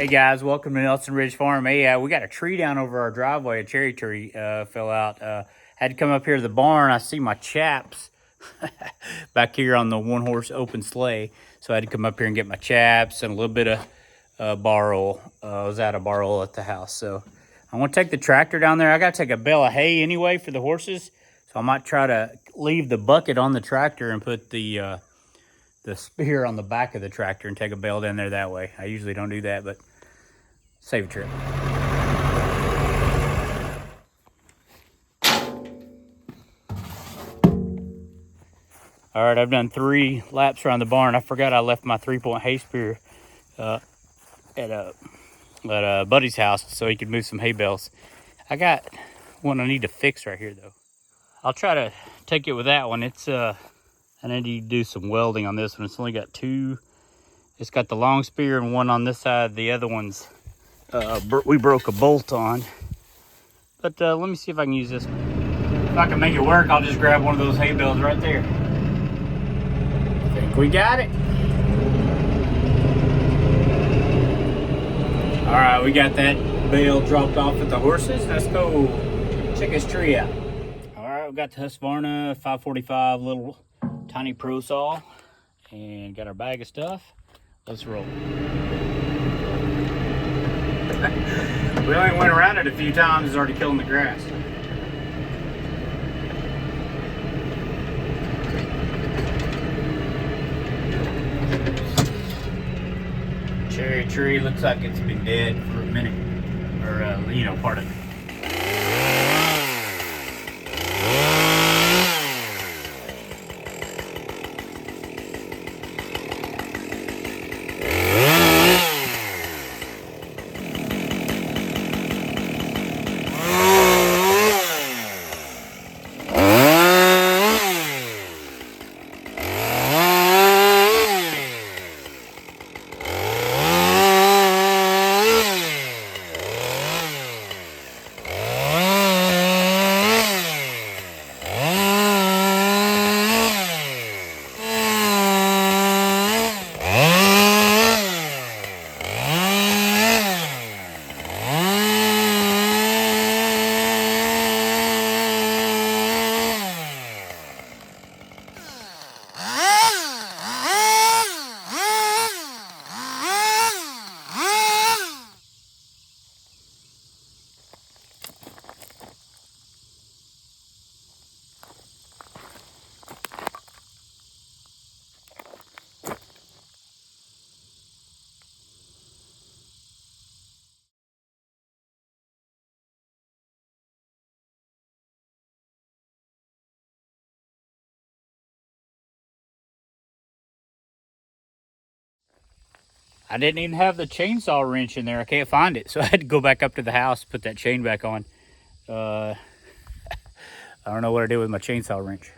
Hey guys, welcome to Nelson Ridge Farm. Hey, we got a tree down over our driveway. A cherry tree fell out. Had to come up here to the barn. I see my chaps back here on the one-horse open sleigh, so I had to come up here and get my chaps and a little bit of bar oil. I was out of bar oil at the house, so I want to take the tractor down there. I got to take a bale of hay anyway for the horses, so I might try to leave the bucket on the tractor and put the spear on the back of the tractor and take a bale down there that way. I usually don't do that, but save a trip. All right, I've done 3 laps around the barn. I forgot I left my 3-point hay spear at a buddy's house so he could move some hay bales. I got one I need to fix right here though. I'll try to take it with that one. It's I need to do some welding on this one. It's only got 2. It's got the long spear and one on this side. The other one's we broke a bolt on. But let me see if I can use this one. If I can make it work, I'll just grab one of those hay bales right there. I think we got it. All right, we got that bale dropped off at the horses. Let's go check this tree out. All right, we got the Husqvarna 545 little tiny pro saw and got our bag of stuff. Let's roll. We only went around it a few times. It's already killing the grass. Cherry tree looks like it's been dead for a minute, or part of it. I didn't even have the chainsaw wrench in there. I can't find it, so I had to go back up to the house, put that chain back on. I don't know what I did with my chainsaw wrench.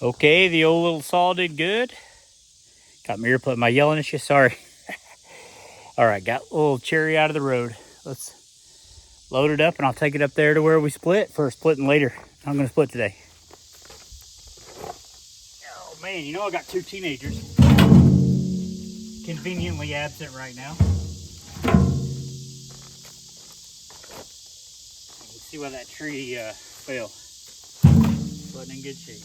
Okay, the old little saw did good. Got my earplug. Am I yelling at you? Sorry. All right, got a little cherry out of the road. Let's load it up and I'll take it up there to where we split for splitting later. I'm gonna split today. Oh man, you know I got two teenagers. Conveniently absent right now. Let's see why that tree fell. Wasn't in good shape.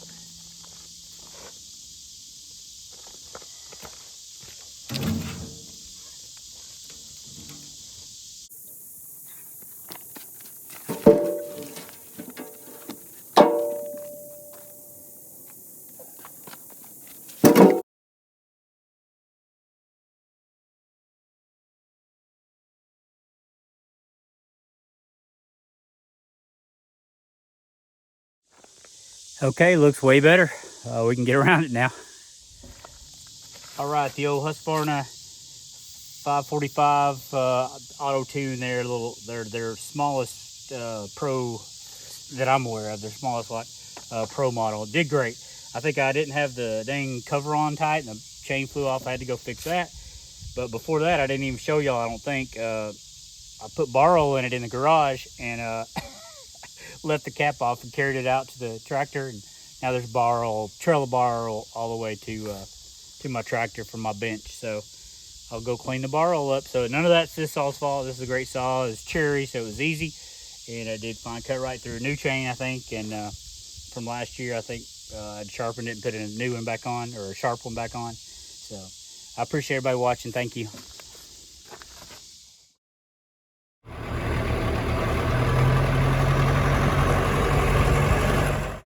Okay, looks way better. We can get around it now. All right, the old Husqvarna 545 auto tune. Their smallest pro that I'm aware of. Their smallest pro model. It did great. I think I didn't have the dang cover on tight and the chain flew off. I had to go fix that. But before that, I didn't even show y'all. I don't think I put borrow in it in the garage and left the cap off and carried it out to the tractor, and now there's trailer borrow all the way to my tractor from my bench. So I'll go clean the borrow up. So none of that's this saw's fault. This is a great saw. It's cherry, so it was easy, and I did fine cut right through a new chain, I think, and from last year I think I'd sharpened it and put a new one back on, or a sharp one back on. So I appreciate everybody watching. Thank you.